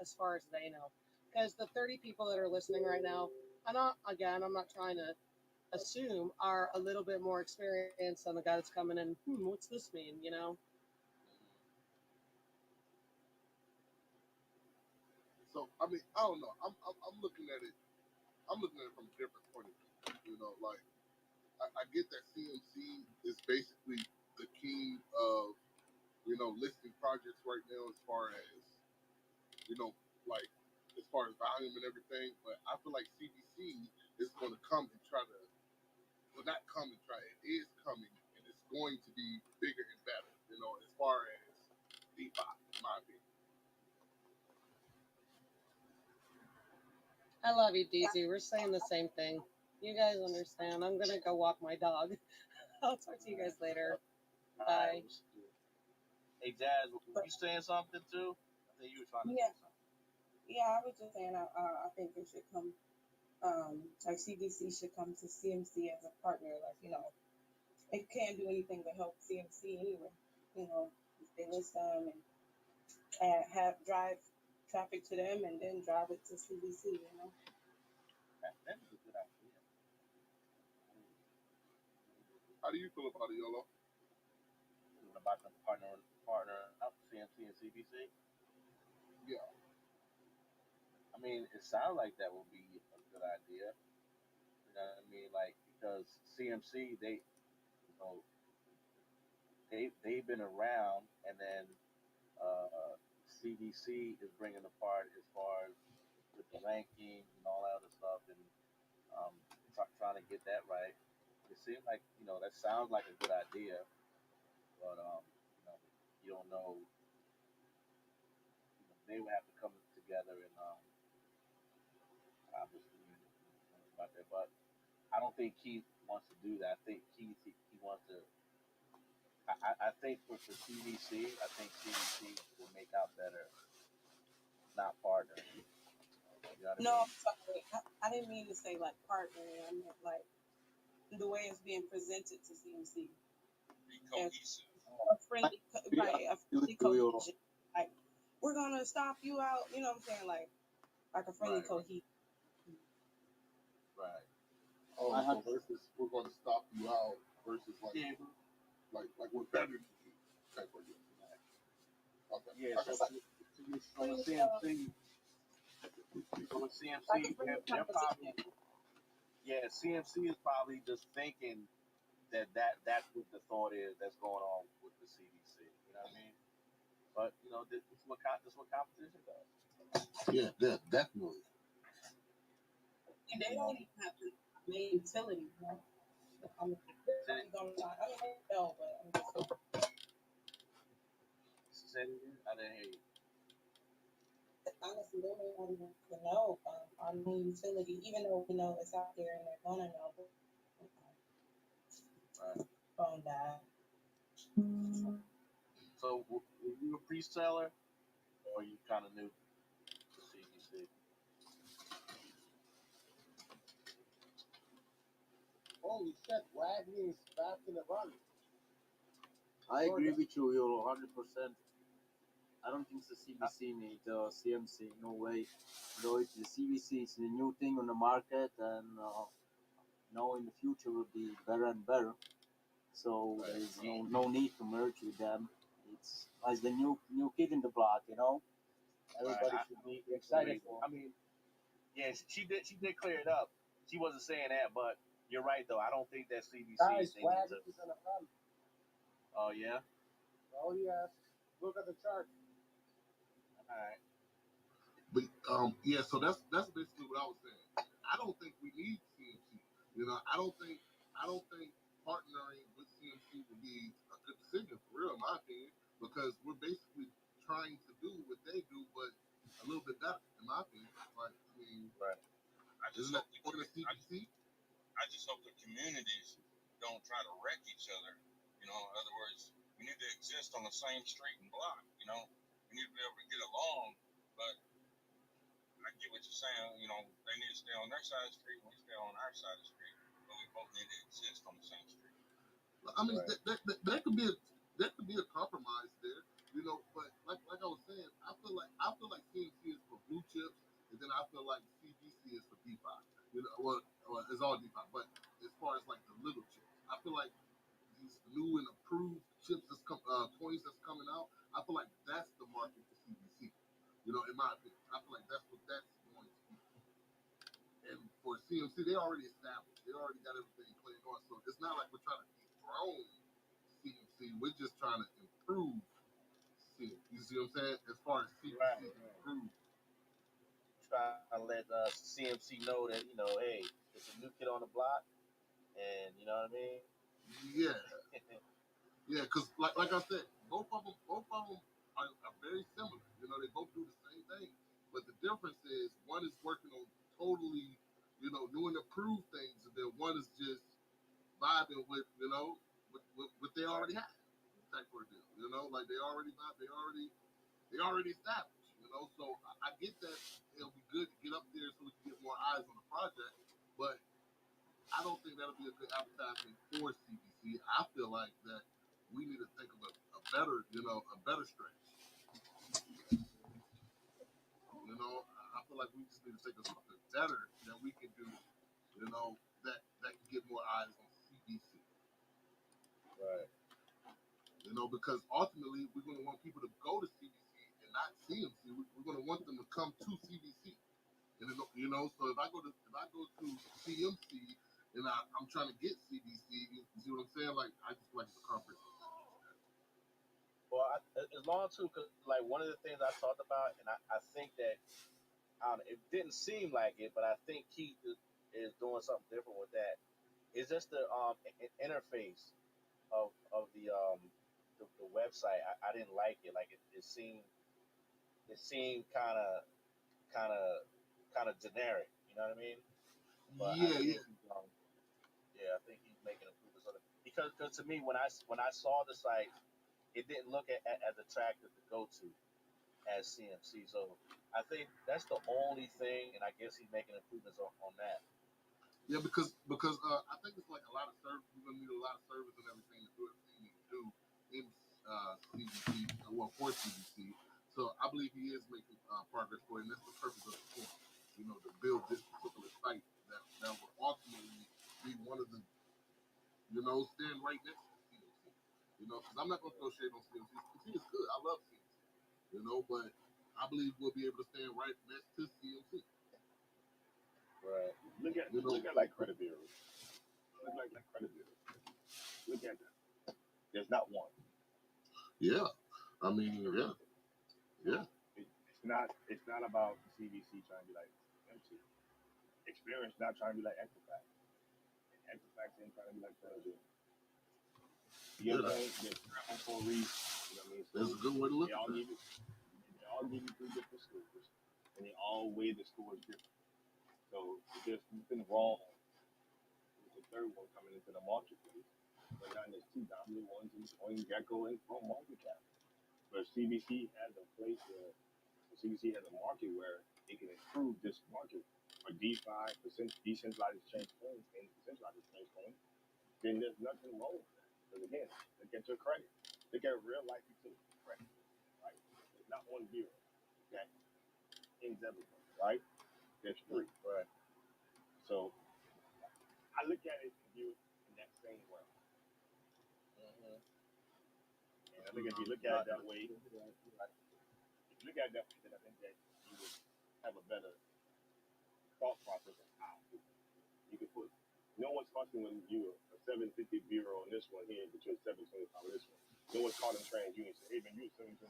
as far as they know. Because the 30 people that are listening right now, I'm not trying to assume, are a little bit more experienced than the guy that's coming in. What's this mean? You know? So I mean, I don't know. I'm looking at it. I'm looking at it from a different point of view. You know, like I get that CMC is basically the king of listing projects right now as far as like as far as volume and everything. But I feel like CBC is going to come and try to not come and try. It is coming and it's going to be bigger and better. As far as DeFi, in my opinion. I love you, DZ. We're saying the same thing. You guys understand. I'm going to go walk my dog. I'll talk to you guys later. Bye. Hey, Jazz, were you saying something too? I think you were trying to say something. Yeah, I was just saying, I think it should come, like CDC should come to CMC as a partner. Like, it can't do anything but help CMC anyway. If they list them and have drive traffic to them and then drive it to CDC, That is a good idea. How do you feel about it, Yolo? About the partner up CMC and CBC? Yeah. I mean, it sounds like that would be a good idea. You know what I mean? Like, because CMC, know, they've been around, and then CDC is bringing the part as far as with the ranking and all that other stuff, and trying to get that right. It seems like that sounds like a good idea, but you don't know. They would have to come together and obviously about that. But I don't think Keith wants to do that. I think Keith he wants to. I think for CVC, I think CVC will make out better, not partner. You know what No, I I'm sorry. I didn't mean to say like partnering. I meant like the way it's being presented to CMC. Be cohesive. A friendly, right? A friendly cohesion. Like we're gonna stop you out. You know what I'm saying? Like a friendly cohesion. Right. Oh, so versus we're going to stop you out versus like we're better than you type of deal. Okay. Yeah. So CMC, they're probably CMC is probably just thinking that's what the thought is that's going on with the CDC. You know what I mean? But this is what competition does. Yeah, definitely. And they don't even have the main utility, right? I mean, I don't know, but I'm just Say it again. I didn't hear you. honestly, they may not even know our main utility, even though we know it's out there and they're gonna know. Right. Phone died. So were you a pre-seller, or you kind of new to CDC? Holy shit, Wagner is back in the run. I agree with you, Yolo, 100%. I don't think the CBC need CMC, no way. Though the CBC is a new thing on the market, and in the future will be better and better. So there's no need to merge with them. It's as the new kid in the block, Everybody should be excited for. I mean, yeah, she did clear it up. She wasn't saying that, but you're right though. I don't think that CBC. Guys, Wagner is in the run. Oh yeah. Oh yes. Look at the chart. All right. But yeah, so that's basically what I was saying. I don't think we need CMC. I don't think partnering with CMC would be a good decision for real, in my opinion, because we're basically trying to do what they do, but a little bit better, in my opinion. Like, I mean, right. I just hope the communities don't try to wreck each other. In other words, we need to exist on the same street and block. We need to be able to get along, but I get what you're saying. They need to stay on their side of the street, and we stay on our side of the street, but we both need to exist on the same street. I mean, right. that could be a compromise there. You know, but like I was saying, I feel like CMC is for blue chips, and then I feel like CBC is for DeFi. You know, well, it's all DeFi, but as far as like the little chips, I feel like these new and approved chips coins that's coming out. I feel like that's the market for CBC. You know, in my opinion, I feel like that's what that's going to be. And for CMC, they already established. They already got everything playing on. So it's not like we're trying to dethrone CMC. We're just trying to improve CMC. You see what I'm saying? As far as CMC Right. improve. Trying to let CMC know that hey, it's a new kid on the block, and you know what I mean. Yeah, yeah. Because like I said, both of them are very similar. You know, they both do the same thing. But the difference is one is working on totally, new and approved things, and then one is just vibing with, what they already have type of deal. You know, like they already established. You know, so I get that it'll be good to get up there so we can get more eyes on the project, but I don't think that'll be a good advertisement for CBC. I feel like that we need to think of a better stretch. You know, I feel like we just need to think of something better that we can do. That can get more eyes on CBC. Right. You know, because ultimately we're going to want people to go to CBC and not CMC. We're going to want them to come to CBC. And so if I go to CMC and I'm trying to get CBC, you see what I'm saying? Like I just like the conference. Well, as long too, cause like one of the things I talked about, and I think that I don't know, it didn't seem like it, but I think Keith is doing something different with that. It's just the interface of the website. I didn't like it. Like it seemed kind of generic. You know what I mean? But I Yeah, think yeah, yeah, I think he's making improvements on it because to me when I saw the site, it didn't look as attractive to go to as CMC. So I think that's the only thing, and I guess he's making improvements on that. yeah. Because I think it's like a lot of service. We're gonna need a lot of service and everything to do everything you need to do in CBC. Well, for CBC. So I believe he is making progress for it, and that's the purpose of the forum. To build this particular site that will ultimately be one of the, stand right next to CMC. Because I'm not gonna throw shade on CMC. CMC is good. I love CMC. But I believe we'll be able to stand right next to CMC. Right. Look at like credit bureaus. Look like credit bureaus. Look at that. There's not one. Yeah. I mean, yeah. Yeah. It's not about CVC trying to be like MC. Experience not trying to be like Equifax. And Equifax ain't trying to be like credit bureau. You know what I'm saying? They're traveling for a reason. You know what I mean? So That's a good way to look at it. they all give you 3 different scores, and they all weigh the scores different. So if there's something wrong with the third one coming into the marketplace, but now there's 2 dominant ones in CoinGecko and Pro Market Cap. But CBC has a place where CBC has a market where it can improve this market for DeFi, decentralized exchange coins, and decentralized exchange coins. Then there's nothing wrong with that. Because again, look at your credit. Look at real life utility credit. Right? There's not one bureau that ends everything. Right? There's 3. Right. So I look at it and view it in that same way. Mm-hmm. And I think if you look at it that way, then I think that you would have a better thought process of how you could put. No one's fussing when you're a 750 bureau on this one here, but you're a 725 on this one. No one's calling TransUnion and say, hey man, you're a 725.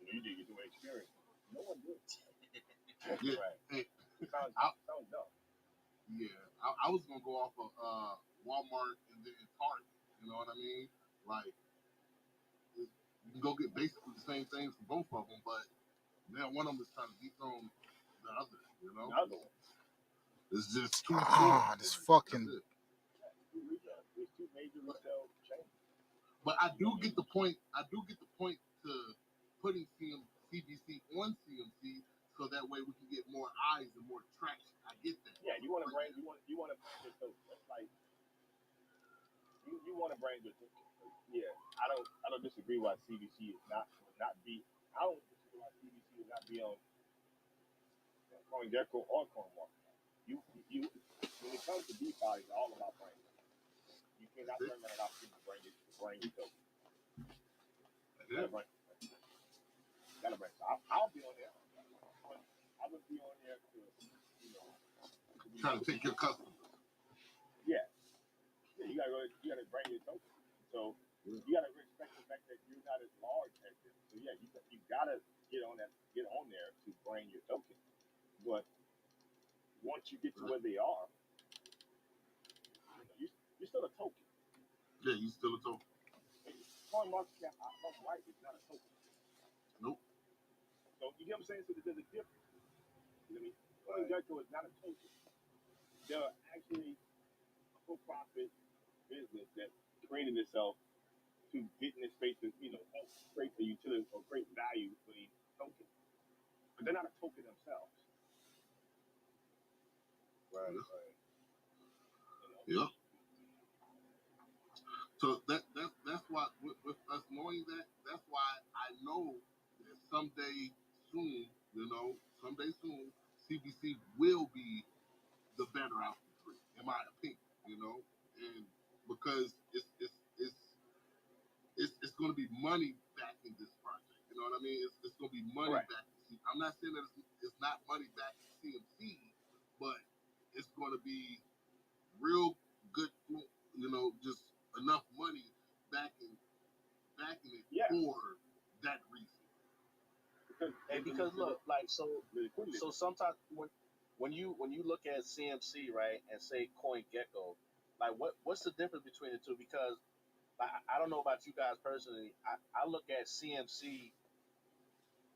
You did get your experience. No one did. Yeah. Right. Hey, It sounds dumb. yeah. I was gonna go off of Walmart and then Target. You know what I mean? Like you can go get basically the same things from both of them, but now one of them is trying to dethrone the other. The other one. It's just 2 This stores. fucking. There's 2 major retail chains. But I do get the point. To putting CBC on CMC so that way we can get more eyes and more traction. I get that. Yeah, you want to brand. You want to yourself. That's like you want to brand yourself. Yeah, I don't disagree why CBC is not not be. I don't see why CBC would not be on CoinGecko or CoinMarket. You when it comes to DeFi, it's all about brand. You cannot turn that opportunity to bring your token. Gotta bring. So I'll be on there. I would be on there to, Trying to take your customers. Yeah, you gotta bring your token. So you gotta respect the fact that you're not as large as them. So yeah, you gotta get on there to bring your token. But once you get to where they are, you're still a token. Yeah, you still a token. CoinMarketCap, I'm right, it's not a token. Nope. So you get what I'm saying? So there's a difference. You know what I mean? CoinGecko is not a token. They're actually a for-profit business that created itself to get in this space to, create the utility or create value for these tokens. But they're not a token themselves. Right. Yeah. So that's why with us knowing that, that's why I know that someday soon, CBC will be the better out of the three, in my opinion, and because it's going to be money back in this project. You know what I mean? It's going to be money Right. back. I'm not saying that it's not money back in CMC, but it's going to be real good, just enough money backing it Yeah. for that reason. Because look, like so sometimes when you look at CMC, right, and say CoinGecko, like what's the difference between the two? Because I don't know about you guys personally. I look at CMC,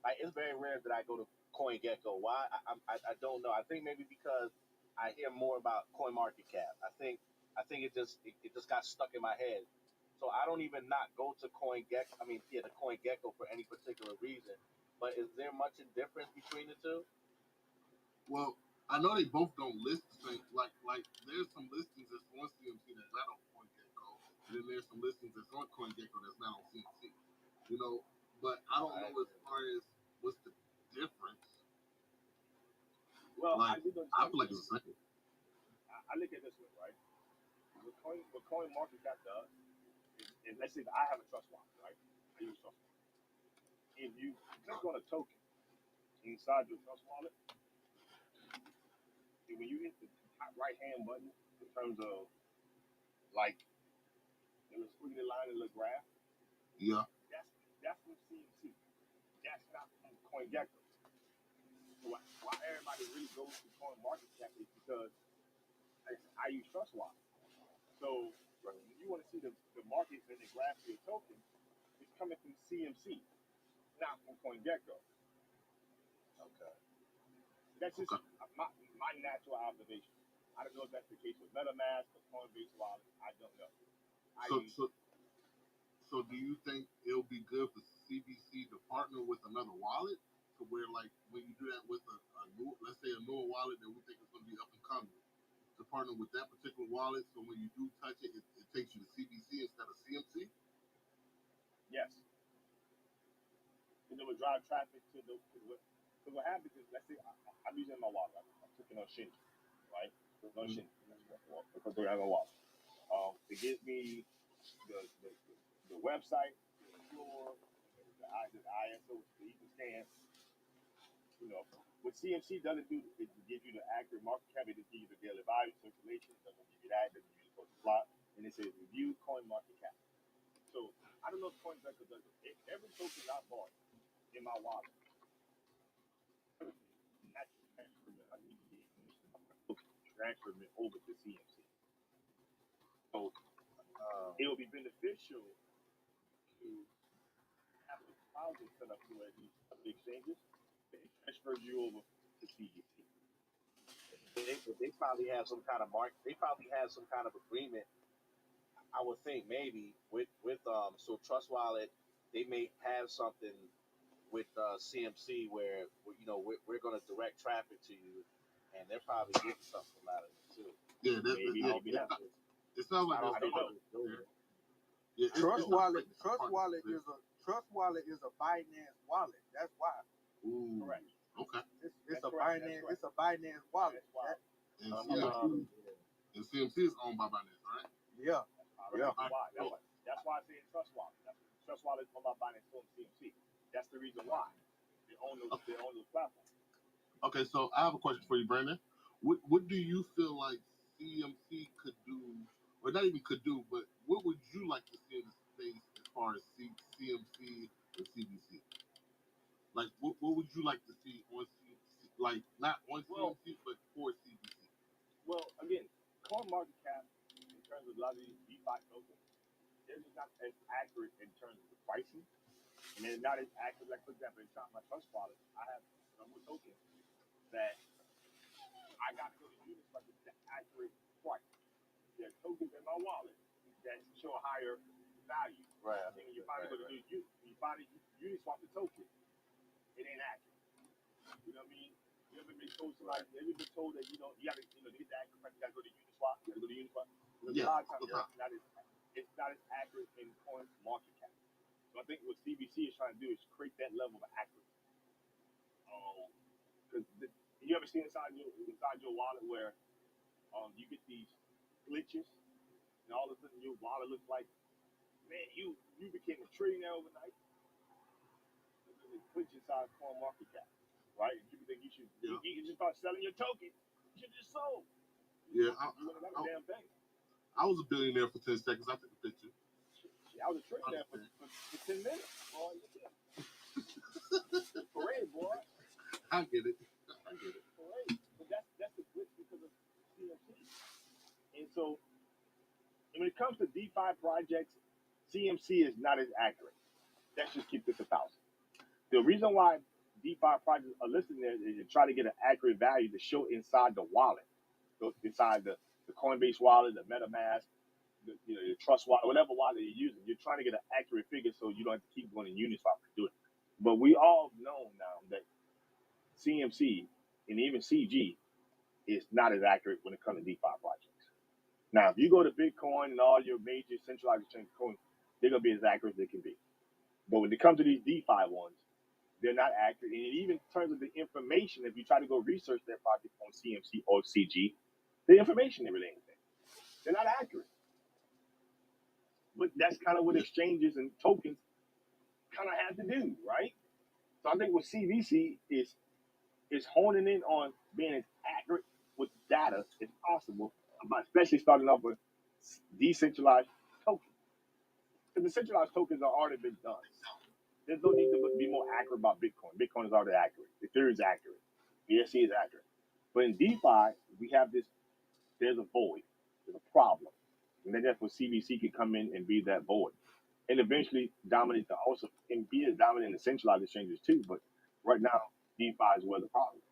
like it's very rare that I go to CoinGecko. Why? I don't know. I think maybe because I hear more about CoinMarketCap. I think it just got stuck in my head. So I don't even not go to CoinGecko. The CoinGecko for any particular reason. But is there much difference between the two? Well, I know they both don't list the same. Like there's some listings that's on CMC that's not on CoinGecko, and then there's some listings that's on CoinGecko that's not on CMC. But I don't know as far as what's the difference. Well, I feel like it's the same. I look at it this way, right? What CoinMarketCap does is let's say that I have a trust wallet, right? I use trust wallet. If you click on a token inside your trust wallet, and when you hit the top right hand button in terms of like the squiggly line in the graph, yeah, that's from CMC. That's not from CoinGecko. So why everybody really goes to CoinMarketCap is because I use trust wallet. So when you want to see the market and the graph of your token, it's coming from CMC, not from CoinGecko. Okay. That's just my natural observation. I don't know if that's the case with MetaMask or Coinbase wallet. I don't know. So do you think it'll be good for CBC to partner with another wallet to where, like, when you do that with a new, let's say a newer wallet that we think is going to be up and coming, to partner with that particular wallet, so when you do touch it, it takes you to CBC instead of CMC? Yes. And it would drive traffic to the because what happens is, let's say I'm using my wallet. I'm clicking on Shinji, right? On Shinji. Because I have a wallet. It gives me the website, the store, the ISO, the even scan. What CMC doesn't do is to give you the accurate market cap. It just gives you the daily value, circulation. It doesn't give you that. It doesn't give you the total plot. And it says review coin market cap. So I don't know if CoinGecko does it. Every token I bought in my wallet, transfer it over to CMC. So it will be beneficial to have a deposit set up to these exchanges. They transfer you over to CMC. They probably have some kind of They probably have some kind of agreement. I would think maybe with so Trust Wallet, they may have something with CMC where we're going to direct traffic to you, and they're probably getting something out of it too. Yeah, it sounds like I don't know. Yeah, Trust Wallet is Trust Wallet is a Binance wallet. That's why. Ooh. Correct. Okay. It's That's a correct. Binance. That's It's a Binance wallet. That's why. And Um, CMC is owned by Binance, right? Yeah. Yeah. That's why. That's why I say Trust Wallet. Trust Wallet is owned by Binance and CMC. That's the reason why they own those platforms. Okay, so I have a question for you, Brandon. What do you feel like CMC could do, or not even could do, but what would you like to see in the space as far as CMC and CBC? Like, what would you like to see on CMC? Like, not on CMC, but for CBC? Well, again, coin market cap in terms of a lot of these DeFi tokens, they're just not as accurate in terms of the pricing, and they're not as accurate. Like, for example, in my Trust Wallet, I have some tokens that I got to go to Uniswap to get the accurate price. There are tokens in my wallet that show a higher value. Right. And when you finally go to Uniswap the token, it ain't accurate. You know what I mean? You ever been told somebody? Have you been told that you gotta, to get the accurate price, you gotta go to Uniswap? You gotta go to Uniswap. Because a lot of times it's not as accurate in coin market cap. So I think what CBC is trying to do is create that level of accuracy. Because you ever seen inside your wallet where you get these glitches, and all of a sudden your wallet looks like, man, you became a trillionaire overnight. There's a glitch inside coin market cap, right? You think you should just start selling your token. You should just sold. Yeah, You wouldn't have done a damn thing. I was a billionaire for 10 seconds. I took a picture. I was a trillionaire for 10 minutes, boy. Parade, boy. I get it. Parade. But that's the glitch because of CMC. And so, when it comes to DeFi projects, CMC is not as accurate. Let's just keep this 1,000. The reason why DeFi projects are listed there is to try to get an accurate value to show inside the wallet, so inside the Coinbase wallet, the MetaMask, the Trust wallet, whatever wallet you're using. You're trying to get an accurate figure so you don't have to keep going to Uniswap to do it. But we all know now that CMC and even CG is not as accurate when it comes to DeFi projects. Now, if you go to Bitcoin and all your major centralized exchange coins, they're going to be as accurate as they can be. But when it comes to these DeFi ones, they're not accurate. And even in terms of the information, if you try to go research their project on CMC or CG, the information they really ain't there. They're not accurate. But that's kind of what exchanges and tokens kind of have to do, right? So I think what CVC is honing in on being as accurate with data as possible, especially starting off with decentralized tokens. Because the centralized tokens are already been done. There's no need to be more accurate about Bitcoin. Bitcoin is already accurate. Ethereum is accurate. BSC is accurate. But in DeFi, we have there's a void. There's a problem. And then that's where CVC can come in and be that void. And eventually dominate and be as dominant in the centralized exchanges too. But right now, DeFi is where the problem is.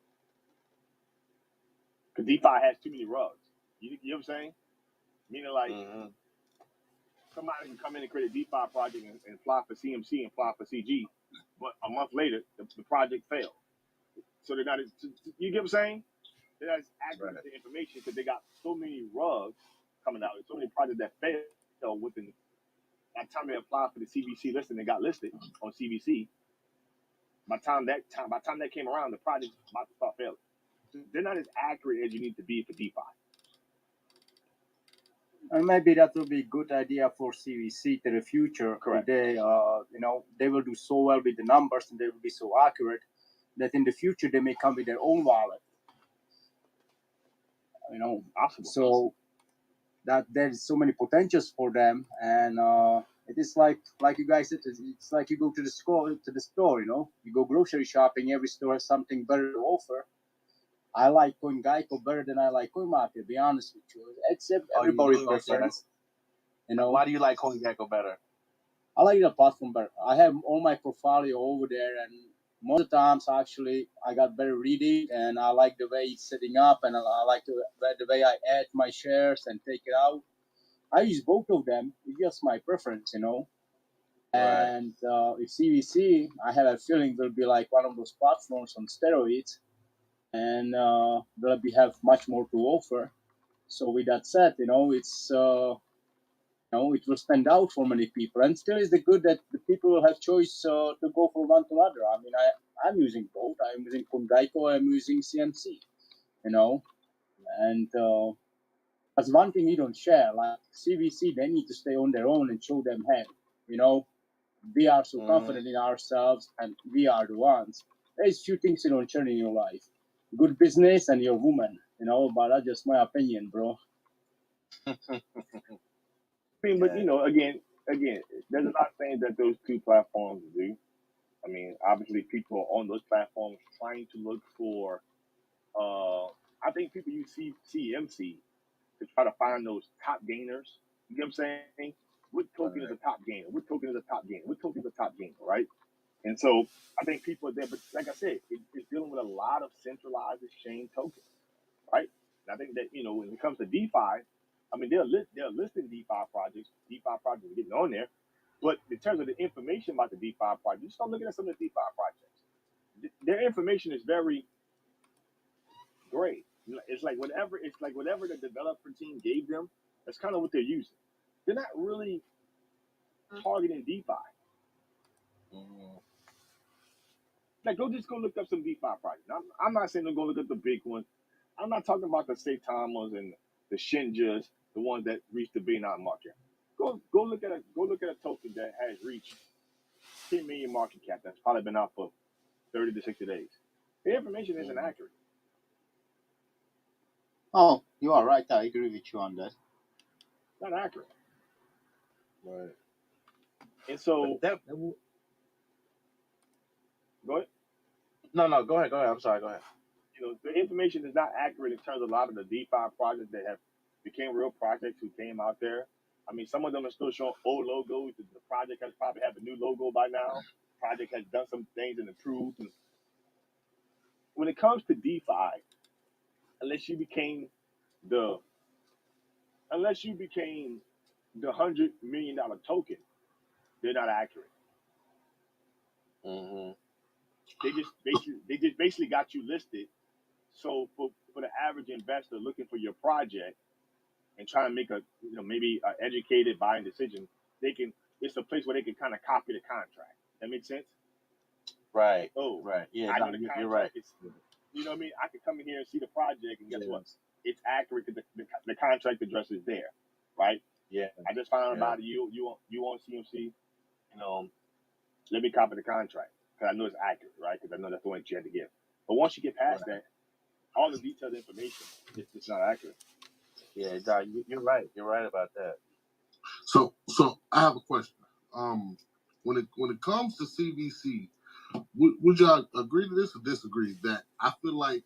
Because DeFi has too many rugs. You know what I'm saying? Meaning like somebody can come in and create a DeFi project and fly for CMC and fly for CG, but a month later, the project failed. So they're not as, you get what I'm saying? They're not as accurate with the information because they got so many rugs coming out. There's so many projects that failed within, by the time they applied for the CBC list and they got listed on CBC, by the time that came around, the project's about to start failing. So they're not as accurate as you need to be for DeFi. And maybe that will be a good idea for CVC to the future. Correct. They, they will do so well with the numbers and they will be so accurate that in the future they may come with their own wallet. Possible. So that there's so many potentials for them, and it is like you guys said, it's like you go to the store, you go grocery shopping. Every store has something better to offer. I like CoinGecko better than I like CoinMarket, to be honest with you. It's everybody's preference. Why do you like CoinGecko better? I like the platform better. I have all my portfolio over there, and most of the times, actually, I got better reading, and I like the way it's setting up, and I like the way I add my shares and take it out. I use both of them. It's just my preference, And with CVC, I have a feeling will be like one of those platforms on steroids, and will have much more to offer. So with that said, it's it will stand out for many people. And still, is the good that the people will have choice to go from one to another. I mean, I'm using both. I'm using Condico. I'm using CMC. And that's one thing we don't share. Like CVC, they need to stay on their own and show them, hey, we are so confident in ourselves, and we are the ones. There's few things you don't share in your life: good business and your woman. But that's just my opinion, bro. I mean, but again, there's a lot of things that those two platforms do. I mean, obviously, people on those platforms trying to look for. I think people use CMC to try to find those top gainers. You know what I'm saying? What token is a top gainer? What token is a top gainer? What token is a top gainer? Right? And so I think people are there, but like I said, it's dealing with a lot of centralized exchange tokens, right? And I think that when it comes to DeFi, I mean they're listing DeFi projects. DeFi projects are getting on there, but in terms of the information about the DeFi projects, you start looking at some of the DeFi projects. Their information is very gray. It's like whatever the developer team gave them, that's kind of what they're using. They're not really targeting DeFi. Like, go look up some DeFi projects. I'm not saying to go look at the big ones. I'm not talking about the Saitamas and the Shinjas, the ones that reached the $1 billion market. Go look at a token that has reached 10 million market cap. That's probably been out for 30 to 60 days. The information isn't accurate. Oh, you are right. I agree with you on that. Not accurate. Right. And so, That, go ahead. no, go ahead. I'm sorry. Go ahead. The information is not accurate in terms of a lot of the DeFi projects that have became real projects who came out there. I mean, some of them are still showing old logos. The project has probably have a new logo by now. The project has done some things and improved. And when it comes to DeFi, unless you became the $100 million token, they're not accurate. They just basically got you listed. So for the average investor looking for your project and trying to make a maybe an educated buying decision, it's a place where they can kind of copy the contract. That makes sense? Right. Oh, right. Yeah, I no, know the you're contract. right. You know what I mean? I could come in here and see the project, and guess Yes. what? It's accurate because the contract address is there, right? Yeah. I just found out about it. You on CMC, let me copy the contract because I know it's accurate, right? Because I know that's the one that you had to give. But once you get past that, all the detailed information it's not accurate. Yeah, Doc, you're right. You're right about that. So I have a question. When it comes to CVC, would y'all agree to this or disagree? That I feel like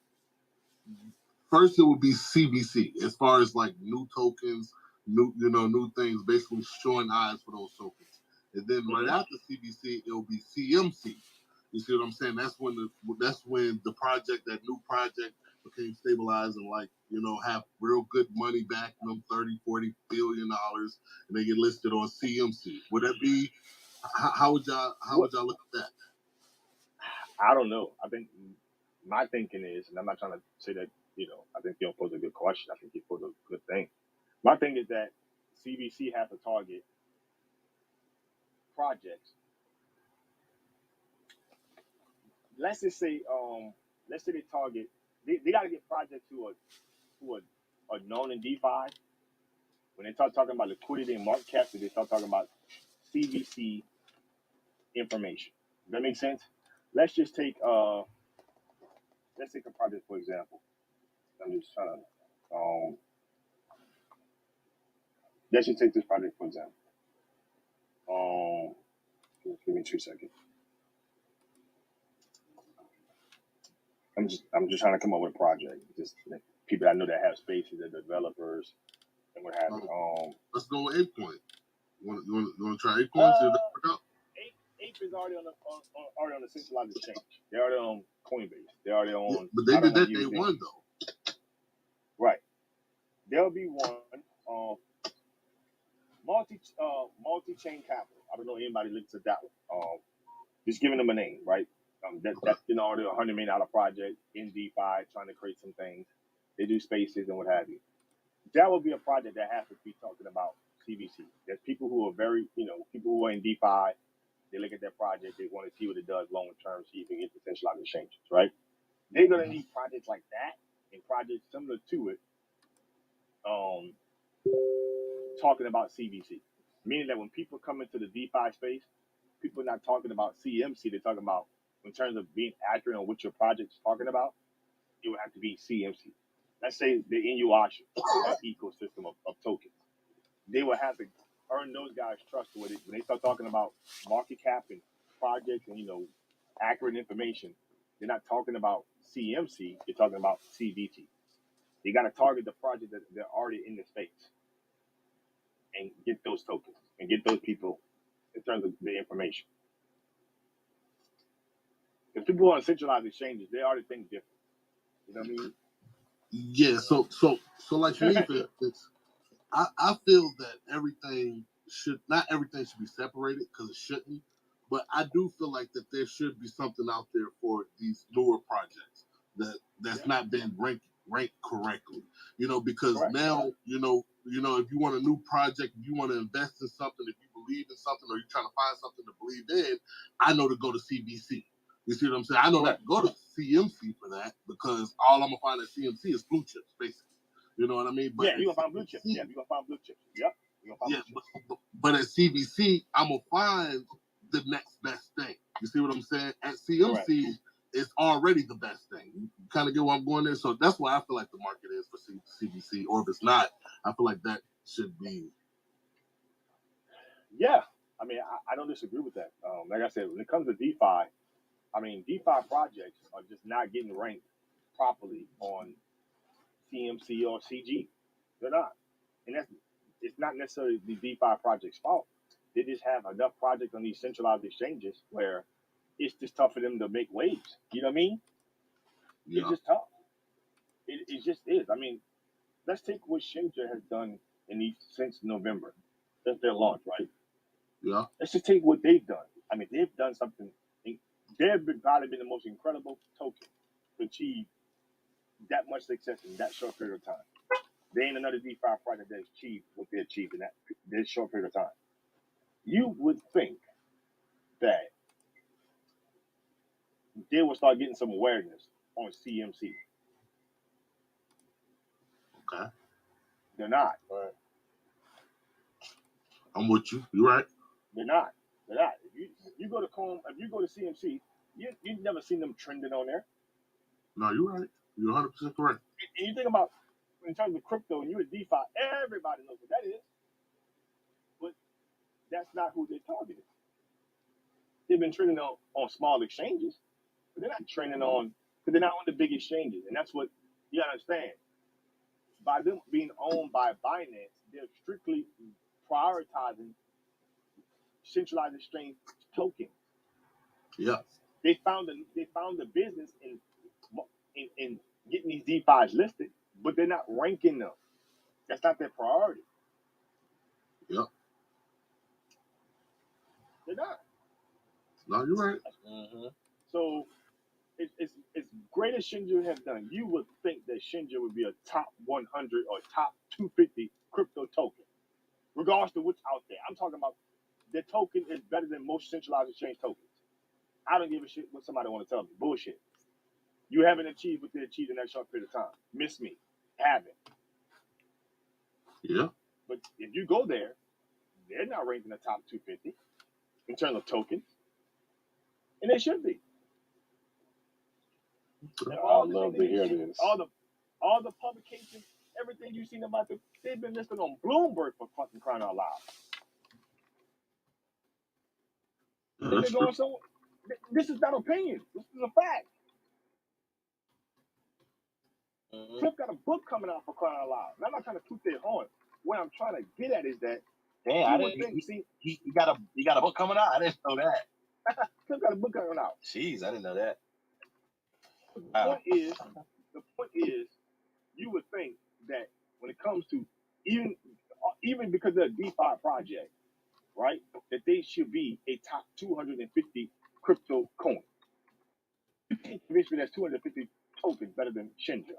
first it would be CVC as far as like new tokens, new things, basically showing eyes for those tokens, and then right after CVC it will be CMC. You see what I'm saying? That's when that new project became stabilized and have real good money back, 30, 40 billion dollars, and they get listed on CMC. Would that be how would y'all look at that? I don't know. I think my thinking is, and I'm not trying to say that, I think you posed a good question. I think you posed a good thing. My thing is that CVC has to target projects. Let's just say, they target, they got to get projects who are known in DeFi. When they start talking about liquidity and market cap, they start talking about CVC information. Does that make sense? Let's just take a project for example. I'm just trying to let's just take this project for example. Give me 2 seconds. I'm just trying to come up with a project. Just people I know that have spaces, the developers, and what have you. Let's go with ApeCoin. You want to try ApeCoin? See if that work out? Ape is already on the centralized exchange. They're already on Coinbase. They're already on. Yeah, but they did that day one though. Right. There'll be one multi-chain capital. I don't know if anybody looks at that one. Just giving them a name, right? That's been already a $100 million project in DeFi, trying to create some things. They do spaces and what have you. That would be a project that has to be talking about CVC. There's people who are very, people who are in DeFi. They look at their project. They want to see what it does long term, see if it gets decentralized exchanges, right? They're gonna need projects like that and projects similar to it, talking about CVC. Meaning that when people come into the DeFi space, people are not talking about CMC. They're talking about, in terms of being accurate on what your project is talking about, it would have to be CMC. Let's say the Inuyasha, that ecosystem of tokens. They will have to earn those guys' trust with it. When they start talking about market cap and projects and, accurate information, they're not talking about CMC, they're talking about CVT. You got to target the project that they're already in the space and get those tokens and get those people in terms of the information. If people on centralized exchanges, they already think different. You know what I mean? Yeah. So like me, for instance, I feel that not everything should be separated, because it shouldn't. But I do feel like that there should be something out there for these newer projects that's not been ranked correctly. Because Correct. now, if you want a new project, if you want to invest in something, if you believe in something, or you're trying to find something to believe in, I know to go to CBC. You see what I'm saying? I know not to go to CMC for that, because all I'm gonna find at CMC is blue chips, basically. You know what I mean? But Yeah, you're gonna find blue chips. Yeah, you're gonna find blue chips. Yep. You're gonna find blue chips. But at CBC, I'm gonna find the next best thing. You see what I'm saying? At CMC, correct, it's already the best thing. You kind of get where I'm going there. So that's why I feel like the market is for CBC. Or if it's not, I feel like that should be. Yeah, I mean, I don't disagree with that. Like I said, when it comes to DeFi, DeFi projects are just not getting ranked properly on CMC or CG. They're not, and it's not necessarily the DeFi project's fault. They just have enough projects on these centralized exchanges where it's just tough for them to make waves. You know what I mean? Yeah. It's just tough. It just is. Let's take what Shinja has done since November, since their launch, right? Yeah. Let's just take what they've done. They've done something. They've probably been the most incredible token to achieve that much success in that short period of time. There ain't another DeFi project that's achieved what they achieved in this short period of time. You would think that they will start getting some awareness on CMC. Okay. They're not. Right. I'm with you. You're right. They're not. If you go to CMC, you've never seen them trending on there. No, you're right. You're 100% correct. And you think about, in terms of crypto, and you're at DeFi, everybody knows what that is. But that's not who they're targeting. They've been trending on small exchanges, but they're not trending on, because they're not on the big exchanges. And that's what you gotta understand. By them being owned by Binance, they're strictly prioritizing centralized exchange tokens. Yeah. They found the business in getting these DeFi's listed, but they're not ranking them. That's not their priority. Yeah. They're not. No, you're right. Mm-hmm. So it's great as Shinja has done. You would think that Shinja would be a top 100 or top 250 crypto token, regardless of what's out there. I'm talking about the token is better than most centralized exchange tokens. I don't give a shit what somebody want to tell me. Bullshit. You haven't achieved what they achieved in that short period of time. Miss me. Haven't. Yeah. But if you go there, they're not ranked in the top 250 in terms of tokens. And they should be. I love to hear this. All the publications, everything you've seen about them, they've been listed on Bloomberg for fucking crying out loud. They're going somewhere. This is not opinion. This is a fact. Mm-hmm. Cliff got a book coming out for crying out loud. And I'm not trying to toot their horn. What I'm trying to get at is that he got a book coming out. I didn't know that. Cliff got a book coming out. Jeez, I didn't know that. The point is, you would think that when it comes to even because they're a DeFi project, right, that they should be a top 250 crypto coin. You can't convince me that's 250 tokens better than Shinja.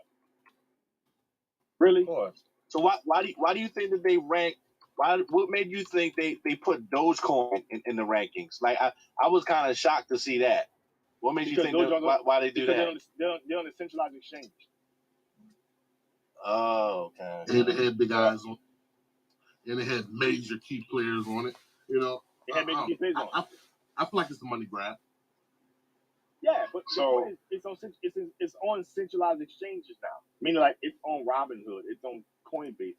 Really? Of course. So why do you think that they rank What made you think they put Dogecoin in the rankings? Like I was kind of shocked to see that. What made you Because think those are why they do because that? they're on a centralized exchange. Oh, okay. And they had big eyes on, and they had major key players on it. You know, They had major key players on it. I feel like it's a money grab. Yeah, but the So- point is, it's on centralized exchanges now. Meaning like it's on Robinhood, it's on Coinbase.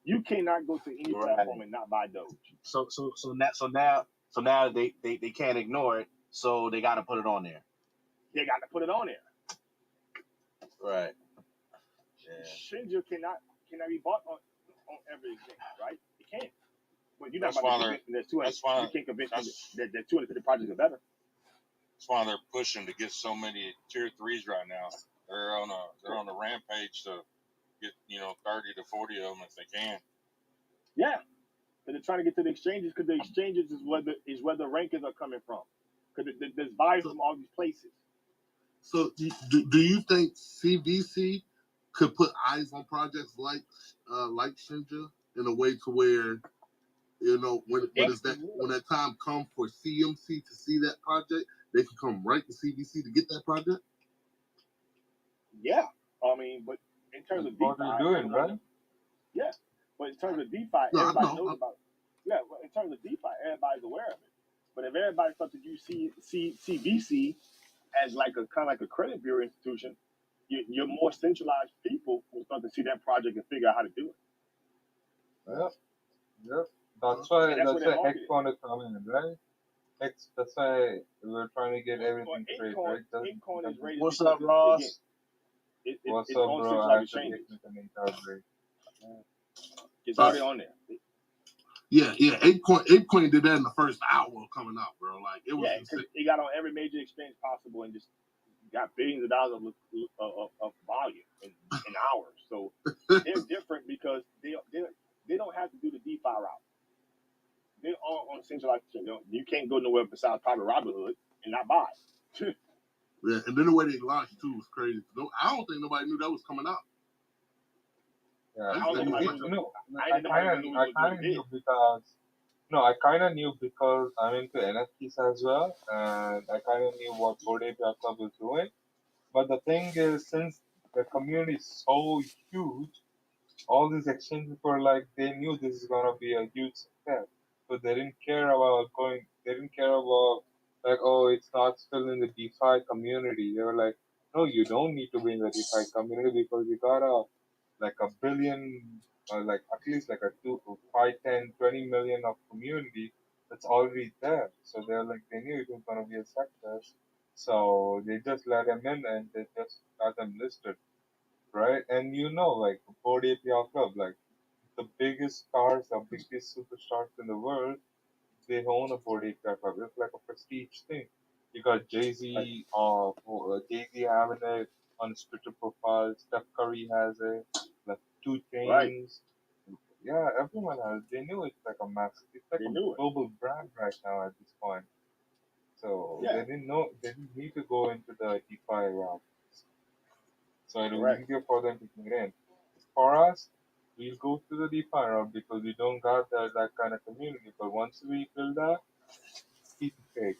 You cannot go to any Right. platform and not buy Doge. So now they can't ignore it. So they got to put it on there. They got to put it on there. Right. Yeah. Shinja cannot be bought on every exchange, right? It can't. But you're not That's about why to convince me that's why- you can't convince me that's- that 250 projects are better. That's why they're pushing to get so many tier 3s right now. They're on a rampage to get 30 to 40 of them if they can. Yeah, and they're trying to get to the exchanges because the exchanges is where the rankings are coming from. Because there's buyers from all these places. So do you think CVC could put eyes on projects like Shinja in a way to where when that time comes for CMC to see that project, they can come right to CVC to get that project? Yeah, I mean, but in terms of DeFi, What are you doing, right? Yeah, but in terms of DeFi, No, I everybody know. knows about it. Yeah, well, in terms of DeFi, everybody's aware of it. But if everybody starts to use CVC as like a kind of like a credit bureau institution, your more centralized people will start to see that project and figure out how to do it. Yep. Yep. That's why And that's where their market is. Hexcon is coming in, right? That's why we're trying to get everything straight, right? Apecoin is rated. What's because up, Ross? What's it's up, on bro? centralized I have to exchanges. get an entire break. It's already on there. Yeah. Apecoin did that in the first hour of coming out, bro. Like it was Yeah, because insane. it got on every major exchange possible and just got billions of dollars of volume in hours. So they're different because they don't have to do the DeFi route. They're all on centralized exchange. You can't go nowhere besides private Robinhood and not buy. Yeah, and then the way they launched too was crazy. I don't think nobody knew that was coming out. Yeah, I don't think I kind of knew because I kind of knew because I'm into NFTs as well, and I kind of knew what Bored Ape Yacht Club was doing. But the thing is, since the community is so huge, all these exchanges were like they knew this is gonna be a huge success, so they didn't care about going. They didn't care about like, oh, it's not still in the DeFi community. They were like, no, you don't need to be in the DeFi community because you got a billion, like at least like a 2, 5, 10, 20 million of community that's already there. So they're like, they knew it was going to be a success. So they just let them in and they just got them listed, right? And like Bored Ape Yacht Club, like the biggest stars, the biggest superstars in the world, they own a Bored Ape Yacht Club. It's like a prestige thing. You got Jay-Z, Jay-Z having it on his Twitter profile. Steph Curry has it. Like 2 Chainz. Right. Yeah, everyone has. They knew it's like a massive. It's like They a knew it. global brand right now at this point. So Yeah. they didn't need to go into the DeFi route. So it was Correct. easier for them to get in. For us, we'll go to the DeFi route because we don't got that kind of community. But once we build that, piece of cake.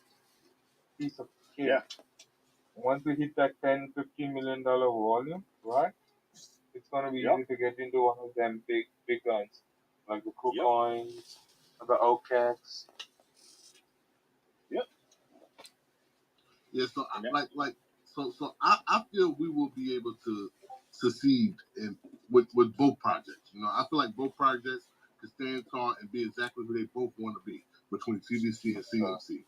Piece of cake. Yeah. Once we hit that $10, $15 million volume, right? It's gonna be easy to get into one of them big guns, like the KuCoins, the OKEX. Yep. Yeah, so I feel we will be able to succeed with both projects. I feel like both projects can stand tall and be exactly who they both want to be between CVC and CMC.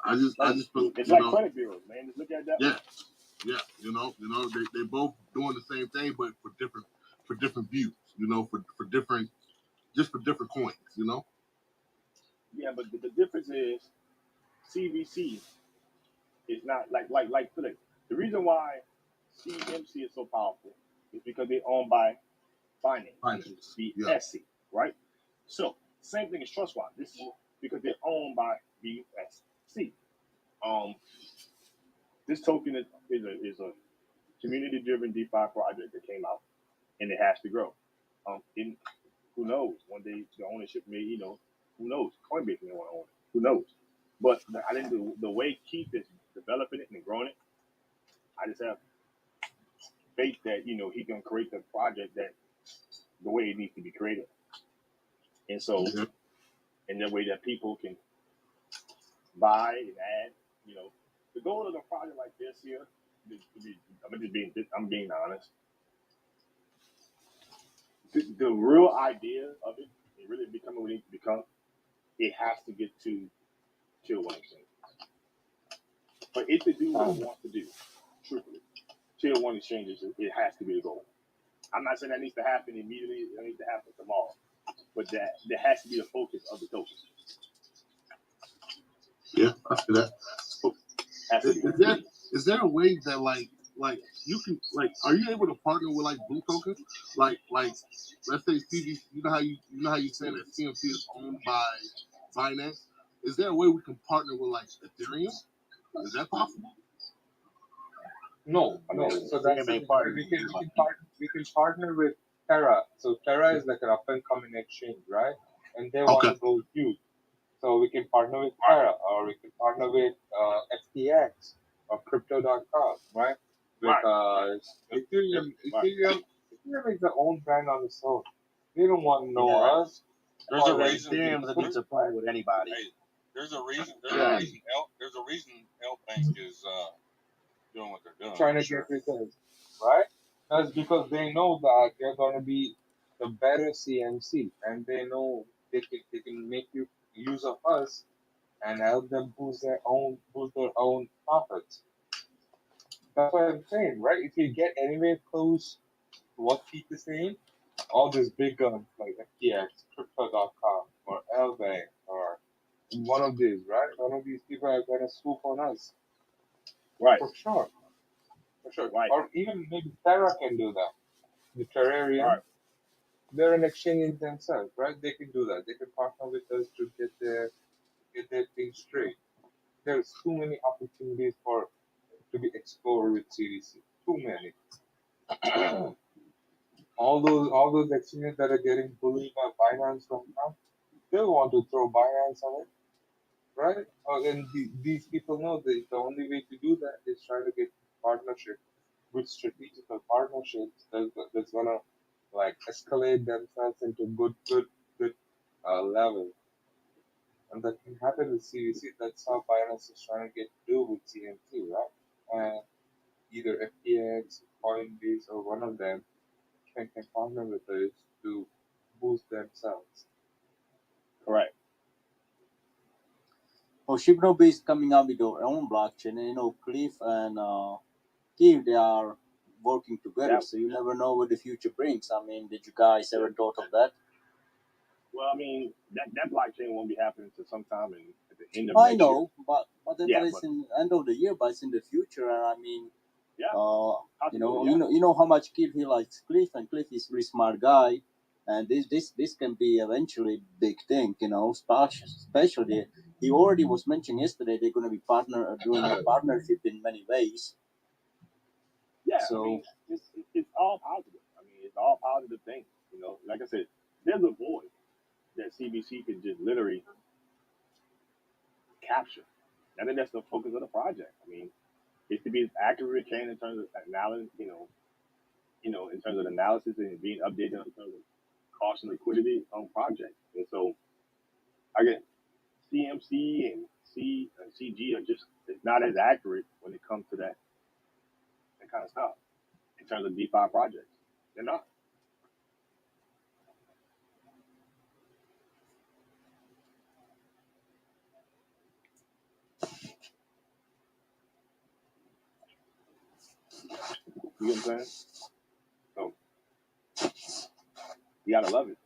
I just feel it's like credit bureaus, man. Just look at that. Yeah. They both doing the same thing, but for different views. For different coins. Yeah, but the difference is CVC is not like today. The reason why CMC is so powerful is because they're owned by Binance, BSC, right? So same thing as TrustWise. This is because they're owned by BSC. This token is a community-driven DeFi project that came out, and it has to grow. In, who knows? One day the ownership may, who knows? Coinbase may want to own it. Who knows? But I think the way Keith is developing it and growing it, I just have faith that he can create the project that the way it needs to be created, and so in the way that people can buy and add. The goal of a project like this here, I'm being honest. The real idea of it, really becoming what it needs to become, it has to get to tier 1 exchange. For it to do what it wants to do, truthfully, tier 1 exchanges, it has to be the goal. I'm not saying that needs to happen immediately, that needs to happen tomorrow, but that has to be the focus of the token. Yeah, I see that. Has to be. Is there a way that like you can are you able to partner with like Blue Token? Like let's say CVC, you know how you say that CMC is owned by Binance? Is there a way we can partner with like Ethereum? Is that possible? No. So that's the thing, right? We can partner with Terra. So Terra is like an up and coming exchange, right? And they want to go huge. So we can partner with Terra, or we can partner with FTX or Crypto.com, right? With Ethereum. Ethereum is their own brand on its own. They don't want to know us. There's a Or like reason. Ethereum doesn't need to partner with anybody. Hey, there's a reason. There's a reason L Bank is doing what they're doing. trying to get returns, right? That's because they know that they're going to be the better CMC, and they know they can make use of us and help them boost their own profits. That's what I'm saying, right? If you get anywhere close to what Keith is saying, all these big guns like FTX, Crypto.com, or Lbank, or one of these, right? One of these people are going to swoop on us, Right. for sure. For sure. Right. Or even maybe Terra can do that. The Terrarium, Right. they're an exchange themselves, right? They can do that. They can partner with us to get their thing straight. There's too many opportunities to be explored with CDC. Too many. all those exchanges that are getting bullied by Binance right now, they want to throw Binance on it, right? And these people know that the only way to do that is try to get partnership with strategical partnerships that's gonna like escalate themselves into good level. And that can happen with CVC. That's how Binance is trying to get to do with CMC, right? And either FTX, Coinbase, or one of them can partner with us to boost themselves. Correct. Well, Shibnobi is coming up with their own blockchain, and Cliff and Steve, they are working together. Yeah. So you never know what the future brings. I mean, did you guys ever thought of that? Well, I mean, that blockchain won't be happening until sometime at the end of I next know, year. but Yeah, it's in end of the year, but it's in the future, and I mean, Yeah. you know how much Cliff he likes Cliff, and Cliff is a really smart guy, and this can be eventually big thing, especially he already was mentioning yesterday they're going to be doing a partnership in many ways. Yeah, So I mean, it's all positive. I mean, it's all positive things. Like I said, there's a void that CBC can just literally capture. I think that's the focus of the project. I mean, it's to be as accurate as can in terms of analysis, in terms of analysis and being updated in terms of cost and liquidity on projects. And so, I get CMC and CG are just it's not as accurate when it comes to that kind of stuff in terms of DeFi projects. They're not. You know what I'm saying? So you gotta love it.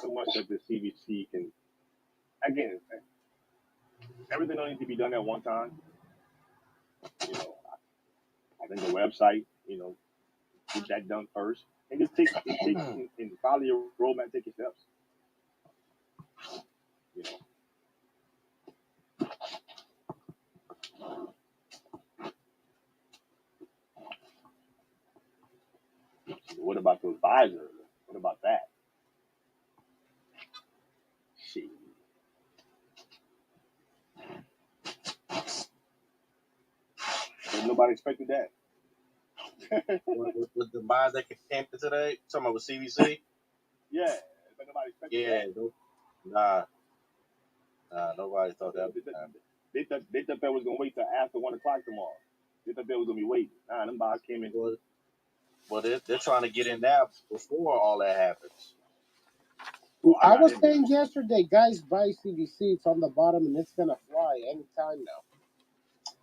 So much that the CVC can, again, everything don't need to be done at one time. I think the website, get that done first, and just take and follow your roadmap, take your steps. about those buys earlier? What about that? Shit. But nobody expected that. With the buys that came in today, talking about with CVC. Yeah, but nobody expected Yeah, that. nobody thought that They, would happen. they thought that was gonna wait till after 1 o'clock tomorrow. They thought that was gonna be waiting. Nah, them buys came in. Well, they're trying to get in now before all that happens. Well, I'm I not was in there. saying yesterday, guys, buy CDC. It's on the bottom and it's gonna fly anytime now.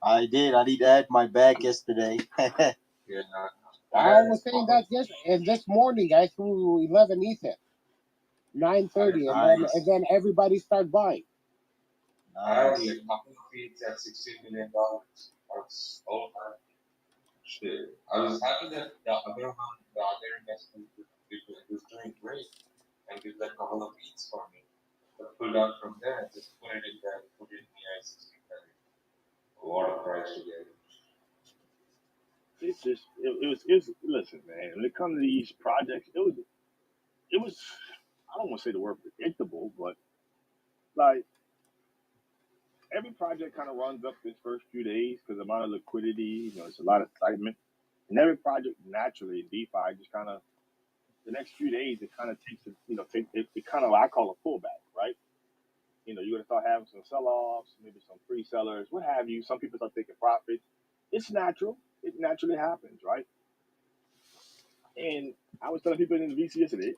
I did add my bag yesterday. Yeah, I was saying that yesterday, and this morning I threw 11 Ether, 9:30, Nice. and then everybody started buying. I had Nice. like a couple of feeds at $16 million. That's all time. Shit. I was happy that the other investment was doing great and did a couple of beats for me. But pulled out from there and just put it in there and put it in the I-16 carry. A lot of price to get it. It's just it's listen, man. When it comes to these projects, it was I don't want to say the word predictable, but like every project kind of runs up this first few days because the amount of liquidity, it's a lot of excitement, and every project naturally in DeFi just kind of the next few days it kind of takes it kind of I call a pullback, right? You're gonna start having some sell-offs, maybe some free sellers, what have you. Some people start taking profits. It's natural. It naturally happens, right? And I was telling people in the VC yesterday,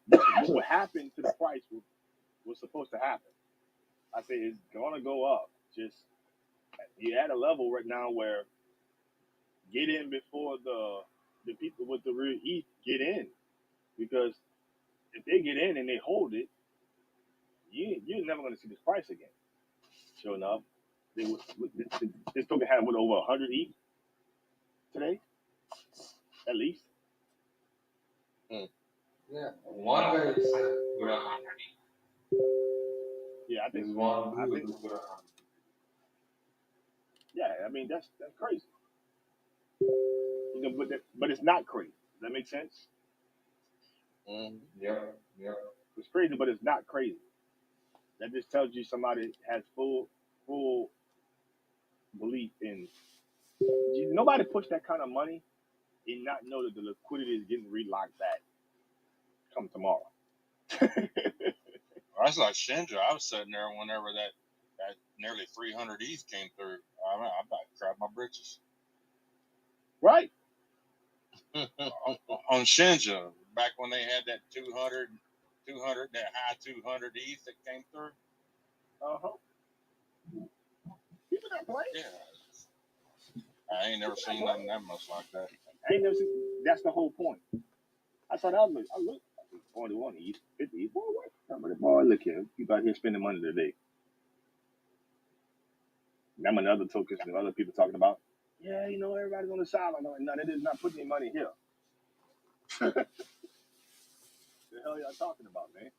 what happened to the price was supposed to happen. I say it's gonna go up. Just you're at a level right now where get in before the people with the real ETH get in, because if they get in and they hold it, you're never gonna see this price again. Sure enough, this token had over 100 ETH today, at least. Yeah, one guy said good 100. Yeah, I think. There's one I dude think. who's good 100. Yeah, I mean that's crazy. But it's not crazy. Does that make sense? Yeah. It's crazy, but it's not crazy. That just tells you somebody has full belief in. Nobody puts that kind of money and not know that the liquidity is getting relocked back come tomorrow. That's like Shinja. I was sitting there whenever that nearly 300 ETH came through. I'm about to crap my britches. Right. On Shinja, back when they had that 200, that high 200 ETH that came through. People not playing. Yeah. I ain't never seen nothing that much like that. I ain't never seen. That's the whole point. I thought I look 41 ETH, 50 ETH. Boy, look here. People out here spending money today. Them and other tokens and other people talking about, yeah, everybody's on the sideline. No, they did not put any money here. The hell y'all talking about, man?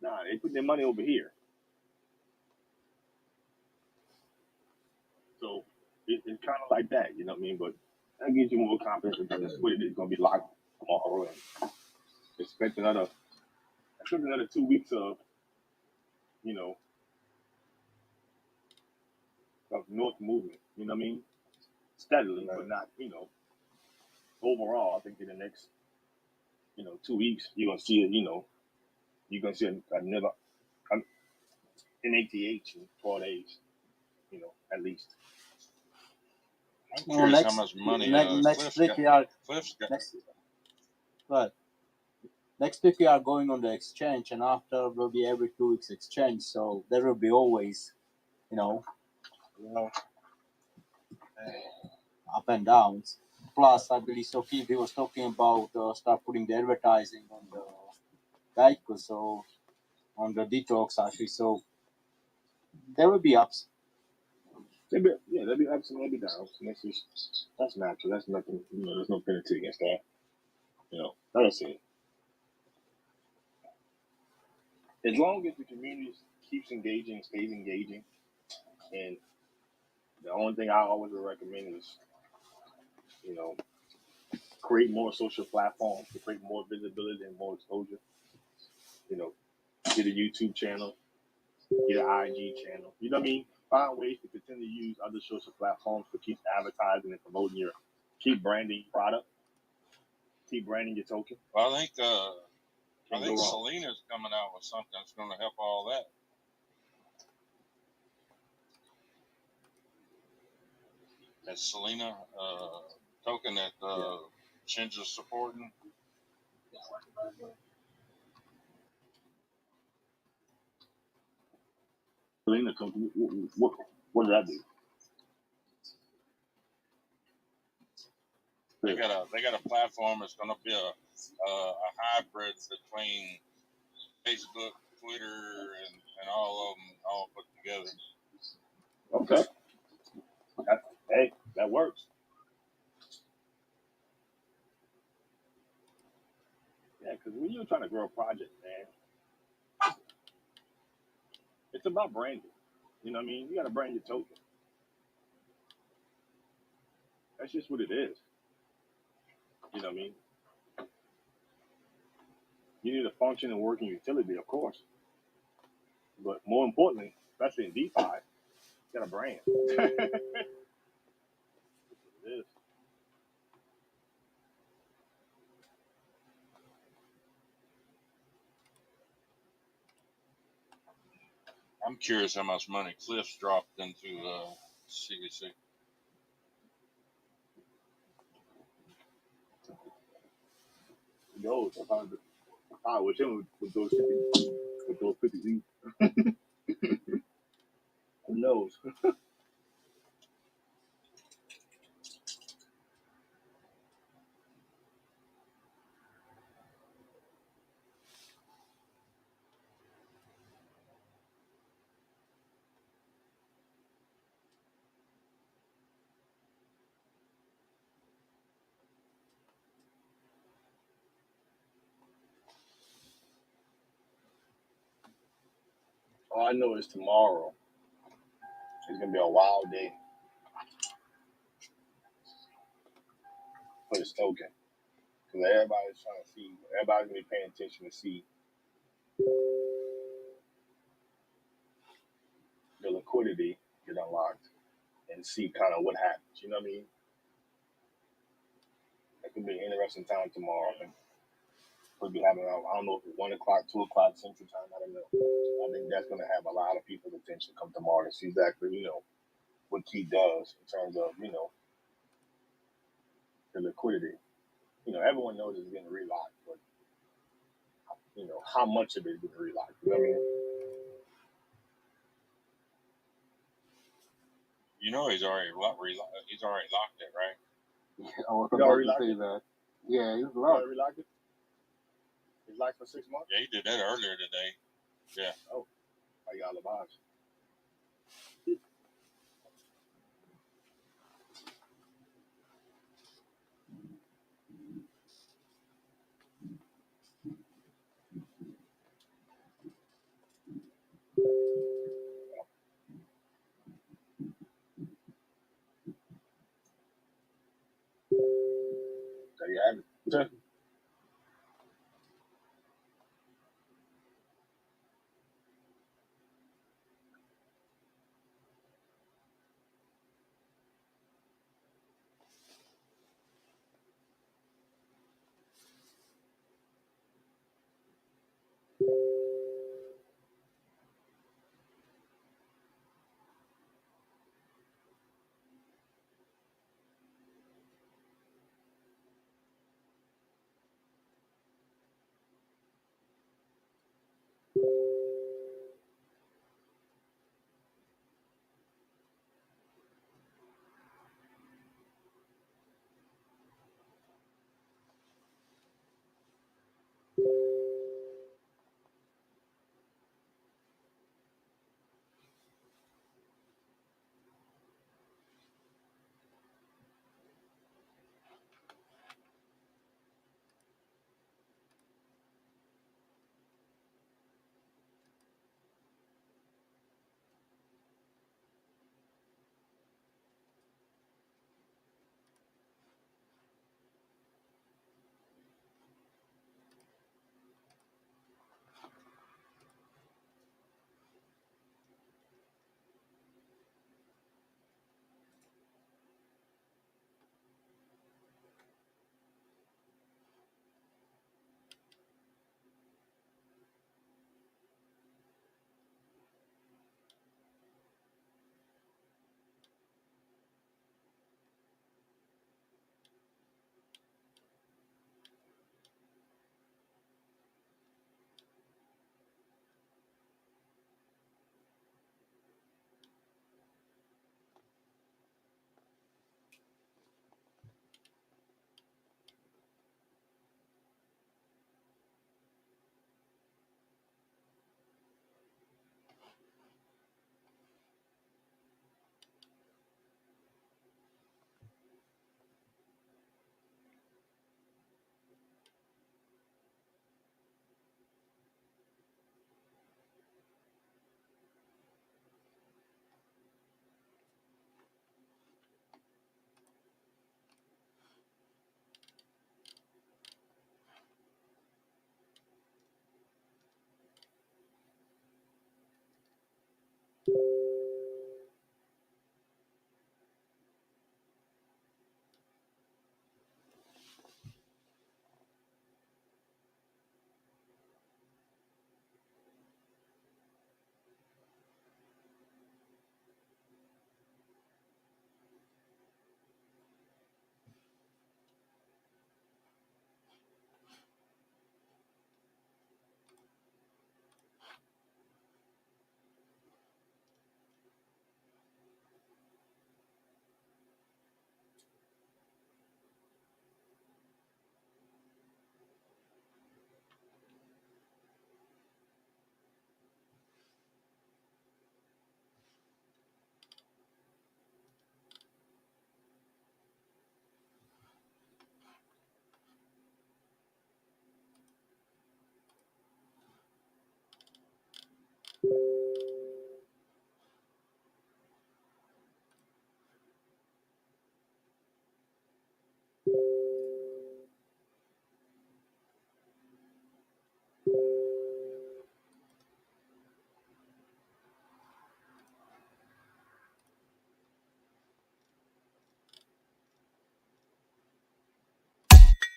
Nah, they put their money over here. So it's kind of like that, you know what I mean? But that gives you more confidence that the liquidity is going to be locked tomorrow. And expect another 2 weeks of, of north movement, you know what I mean? Steadily, but not, overall. I think in the next, 2 weeks, you're going to see it, you're going to see another an ATH in 12 days, at least. I'm Well, curious how much money next week we are Cliff's got. next week we are going on the exchange, and after will be every 2 weeks exchange. So there will be always, up and downs. Plus, I believe Sophie was talking about start putting the advertising on the Geico, so on the detox actually. So there will be ups. There'll be ups and there'll be downs. And that's natural. That's nothing. There's no penalty against that. Like I said, as long as the community keeps engaging, stays engaging, and the only thing I always would recommend is You know, create more social platforms to create more visibility and more exposure. You know, get a YouTube channel, get an IG channel. You know what I mean? Find ways to continue to use other social platforms to keep advertising and promoting keep branding your product, keep branding your token. Well, I think Can't go wrong. Selena's coming out with something that's going to help all that. That Selena token that Shin's is supporting. Selena, what did that do? They got a platform that's going to be a hybrid between Facebook, Twitter, and all of them all put together. Okay. Hey, that works. Yeah, because when you're trying to grow a project, man, it's about branding. You know what I mean? You got to brand your token. That's just what it is. You know what I mean? You need a function and working utility, of course. But more importantly, especially in DeFi, you got a brand. That's what it is. I'm curious how much money Cliff's dropped into CVC. It goes. I wish him with those 50 Z's. Who knows? All I know is tomorrow is gonna be a wild day for this token because everybody's trying to see. Everybody's gonna be paying attention to see the liquidity get unlocked and see kind of what happens. You know what I mean? It could be an interesting time tomorrow. And could be happening. I don't know if it's 1 o'clock, 2 o'clock Central Time. I don't know. I think that's gonna have a lot of people's attention come tomorrow to see exactly what Key does in terms of the liquidity. Everyone knows it's getting relocked, but how much of it is getting relocked? You know what I mean? He's already locked it, right? Yeah, I was You about already to locked say it? that. Yeah, he's You locked. already relocked it? It's locked for 6 months? Yeah, he did that earlier today. Yeah. Oh, I got the box. There you have it.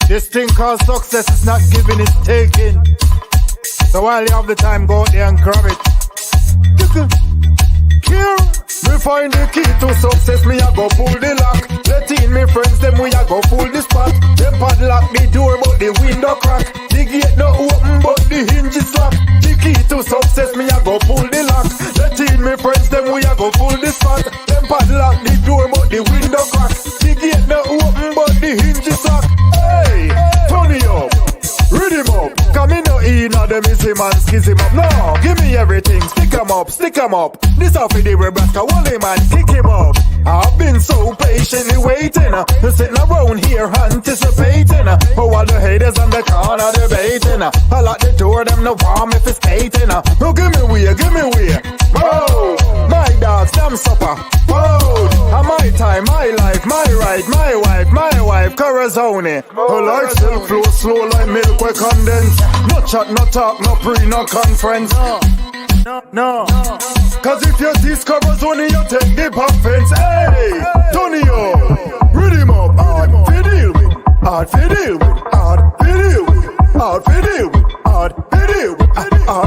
This thing called success is not giving, it's taking. So while you have the time, go out there and grab it. Here, me find the key to success, me a go pull the lock. Let in me friends, them we a go pull the spot. Them padlock the door, but the window crack. The gate no open, but the hinge is locked. The key to success, me a go pull the lock. Let in me friends, them we a go pull the spot. Them padlock the door, but the window crack. The gate no open, but the hinge is locked. Hey, turn it up, read him up. Come in no in, now them is him and skizz him up. No, give me everything, stick him up, stick him up. This off of the Nebraska, Wally man, kick him up. I've been so patiently waiting, sitting around here anticipating. Oh, all the haters on the corner debating. I lock the door, them no warm if it's hating. Oh, give me way, give me way. Oh, my dogs, them supper. Oh, my time, my life, my right, my wife, Corazon. Her life still flow slow like milk we condense. No chat, no talk, no pre, no conference. No. Cause if you discover Tony, you take the offense. Hey, Tonyo, read him up. Hard for deal with, hard for deal with, hard for deal with, hard for deal with, hard for deal with, hard